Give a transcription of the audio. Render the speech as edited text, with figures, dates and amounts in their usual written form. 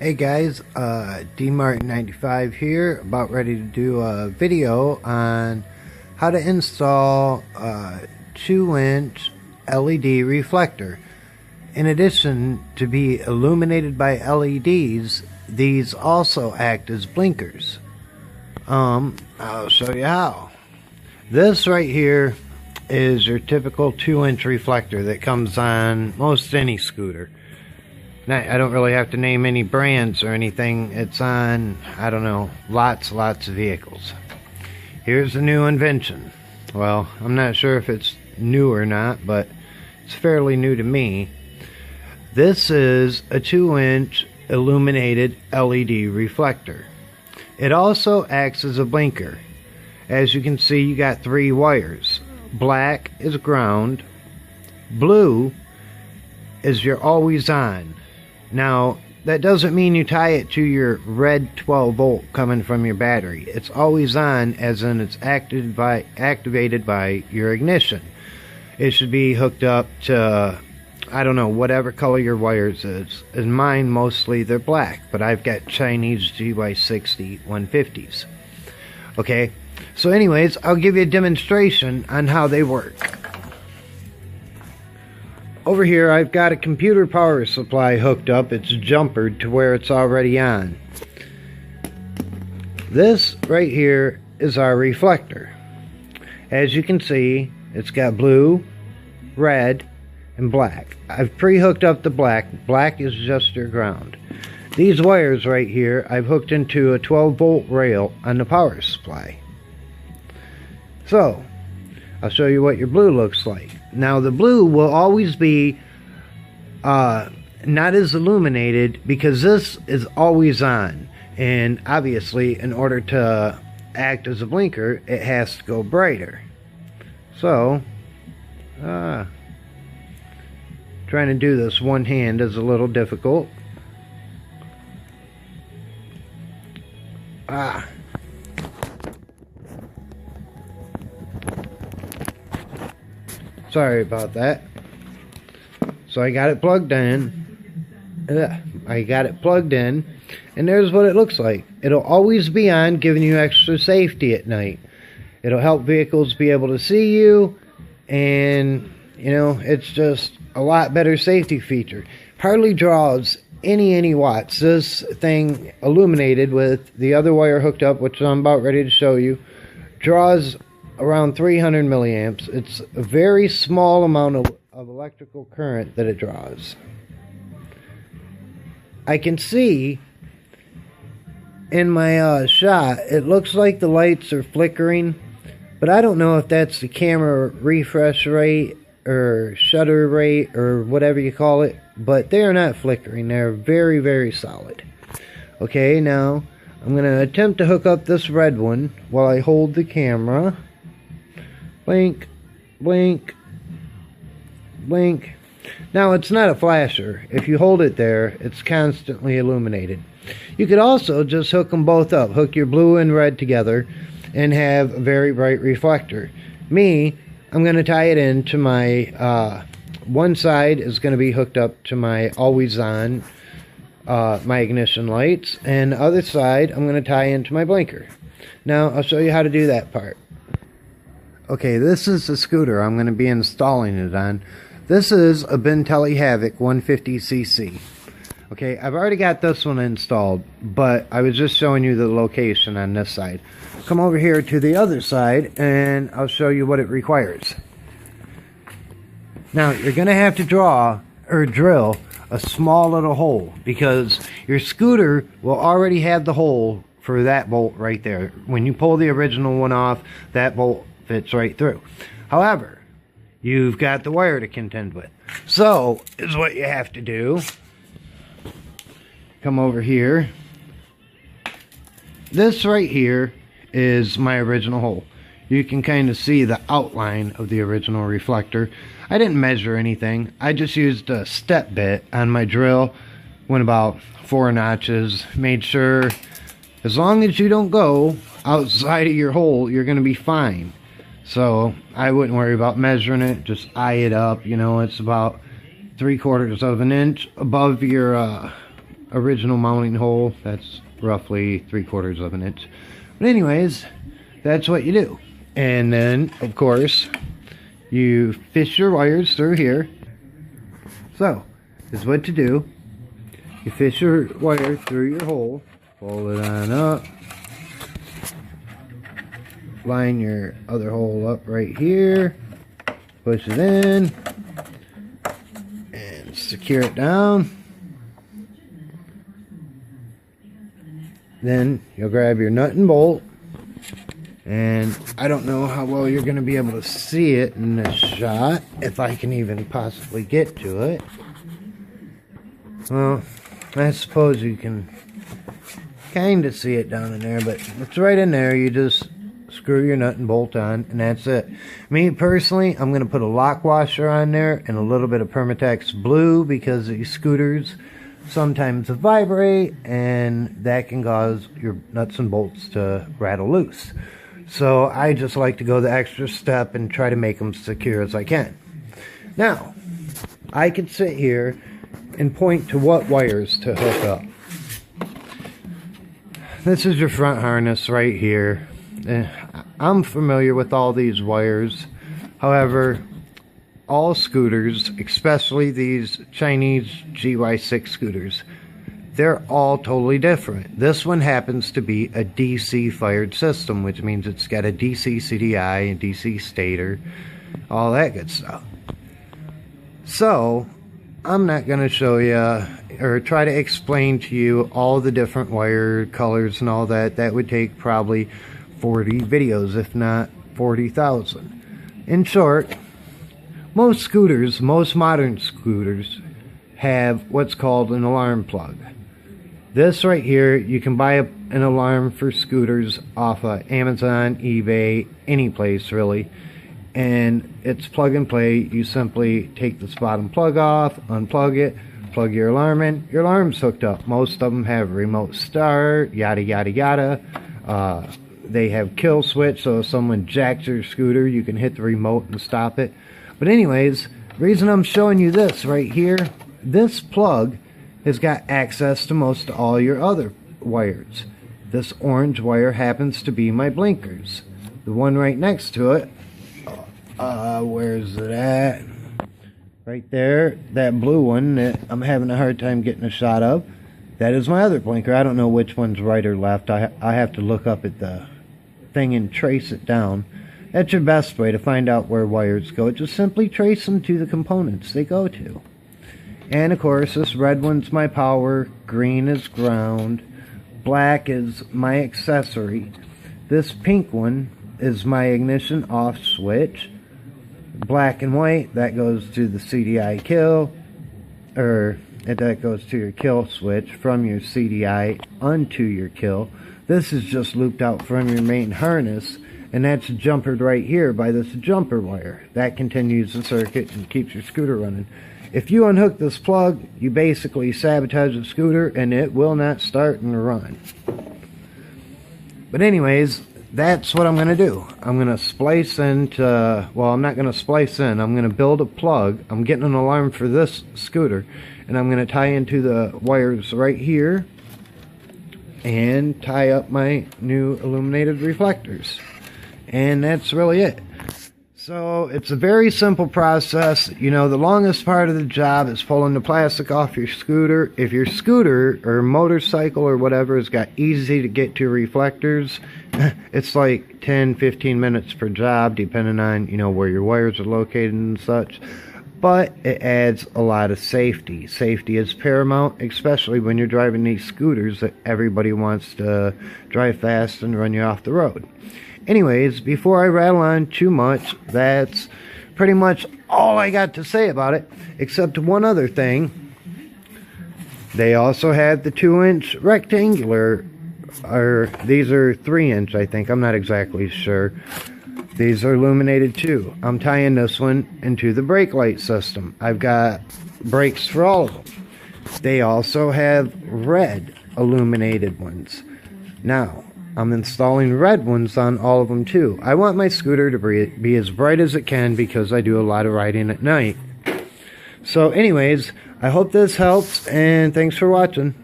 Hey guys, DMartin95 here, about ready to do a video on how to install a 2-inch LED reflector. In addition to be illuminated by LEDs, these also act as blinkers. I'll show you how. This right here is your typical 2-inch reflector that comes on most any scooter. I don't really have to name any brands or anything. It's on, I don't know, lots of vehicles. Here's a new invention. Well, I'm not sure if it's new or not, but it's fairly new to me. This is a 2-inch illuminated LED reflector. It also acts as a blinker. As you can see, you got 3 wires. Black is ground. Blue is your always on. Now, that doesn't mean you tie it to your red 12 volt coming from your battery. It's always on, as in it's activated by your ignition. It should be hooked up to, I don't know, whatever color your wires is. In mine, mostly they're black, but I've got Chinese GY60 150s. Okay, so anyways, I'll give you a demonstration on how they work. Over here, I've got a computer power supply hooked up. It's jumpered to where it's already on. This right here is our reflector. As you can see, it's got blue, red, and black. I've pre-hooked up the black. Black is just your ground. These wires right here, I've hooked into a 12 volt rail on the power supply. So, I'll show you what your blue looks like. Now the blue will always be not as illuminated because this is always on, and obviously in order to act as a blinker it has to go brighter. So trying to do this one hand is a little difficult. Sorry about that. So I got it plugged in. And there's what it looks like. It'll always be on, giving you extra safety at night. It'll help vehicles be able to see you, and you know, it's just a lot better safety feature. Hardly draws any watts. This thing, illuminated with the other wire hooked up, which I'm about ready to show you, draws around 300 milliamps. It's a very small amount of electrical current that it draws. I can see in my shot, it looks like the lights are flickering, but I don't know if that's the camera refresh rate or shutter rate or whatever you call it, but they are not flickering. They're very solid. Okay, now I'm going to attempt to hook up this red one while I hold the camera. Blink, blink, blink. Now it's not a flasher. If you hold it there, it's constantly illuminated. You could also just hook them both up. Hook your blue and red together and have a very bright reflector. Me, I'm going to tie it into my, one side is going to be hooked up to my always on, my ignition lights, and the other side I'm going to tie into my blinker. Now I'll show you how to do that part. Okay, this is the scooter I'm going to be installing it on. This is a Bentelli Havoc 150cc. Okay, I've already got this one installed, but I was just showing you the location on this side. Come over here to the other side and I'll show you what it requires. Now, you're going to have to draw or drill a small little hole because your scooter will already have the hole for that bolt right there. When you pull the original one off, that bolt fits right through. However, you've got the wire to contend with. So, is what you have to do. Come over here. This right here is my original hole. You can kind of see the outline of the original reflector. I didn't measure anything. I just used a step bit on my drill. Went about 4 notches. Made sure as long as you don't go outside of your hole, you're going to be fine. So I wouldn't worry about measuring it, just eye it up. You know, it's about 3/4 of an inch above your original mounting hole. That's roughly 3/4 of an inch. But anyways, that's what you do. And then, of course, you fish your wires through here. So, this is what to do. You fish your wire through your hole, pull it on up, line your other hole up right here, push it in, and secure it down. Then you'll grab your nut and bolt, and I don't know how well you're going to be able to see it in this shot, if I can even possibly get to it. Well, I suppose you can kind of see it down in there, but it's right in there. You just screw your nut and bolt on, and that's it. Me personally, I'm going to put a lock washer on there and a little bit of Permatex Blue, because these scooters sometimes vibrate, and that can cause your nuts and bolts to rattle loose. So I just like to go the extra step and try to make them secure as I can. Now, I could sit here and point to what wires to hook up. This is your front harness right here. I'm familiar with all these wires. However, all scooters, especially these Chinese GY6 scooters, they're all totally different. This one happens to be a DC fired system, which means it's got a DC CDI and DC stator, all that good stuff. So, I'm not going to show you or try to explain to you all the different wire colors and all that. That would take probably 40 videos, if not 40,000. In short, most scooters, most modern scooters, have what's called an alarm plug. This right here, you can buy an alarm for scooters off of Amazon, eBay, any place really. And it's plug and play. You simply take this bottom plug off, unplug it, plug your alarm in, your alarm's hooked up. Most of them have remote start, yada yada yada. They have kill switch, so if someone jacks your scooter, you can hit the remote and stop it. But anyways, the reason I'm showing you this right here, this plug has got access to most all your other wires. This orange wire happens to be my blinkers. The one right next to it, where's it at? Right there, that blue one that I'm having a hard time getting a shot of, that is my other blinker. I don't know which one's right or left. I have to look up at the thing and trace it down. That's your best way to find out where wires go. Just simply trace them to the components they go to. And of course, this red one's my power, green is ground, black is my accessory. This pink one is my ignition off switch. Black and white, that goes to the CDI kill, or that goes to your kill switch from your CDI onto your kill. This is just looped out from your main harness, and that's jumpered right here by this jumper wire. That continues the circuit and keeps your scooter running. If you unhook this plug, you basically sabotage the scooter and it will not start and run. But anyways, that's what I'm going to do. I'm going to splice into, well, I'm not going to splice in. I'm going to build a plug. I'm getting an alarm for this scooter, and I'm going to tie into the wires right here and tie up my new illuminated reflectors. And that's really it. So it's a very simple process. You know, the longest part of the job is pulling the plastic off your scooter. If your scooter or motorcycle or whatever has got easy to get to reflectors, it's like 10-15 minutes per job, depending on, you know, where your wires are located and such. But it adds a lot of safety. Safety is paramount, especially when you're driving these scooters that everybody wants to drive fast and run you off the road. Anyways, before I rattle on too much, that's pretty much all I got to say about it, except one other thing. They also had the 2-inch rectangular, or these are 3-inch, I think. I'm not exactly sure. These are illuminated too. I'm tying this one into the brake light system. I've got brakes for all of them. They also have red illuminated ones. Now, I'm installing red ones on all of them too. I want my scooter to be as bright as it can because I do a lot of riding at night. So anyways, I hope this helps, and thanks for watching.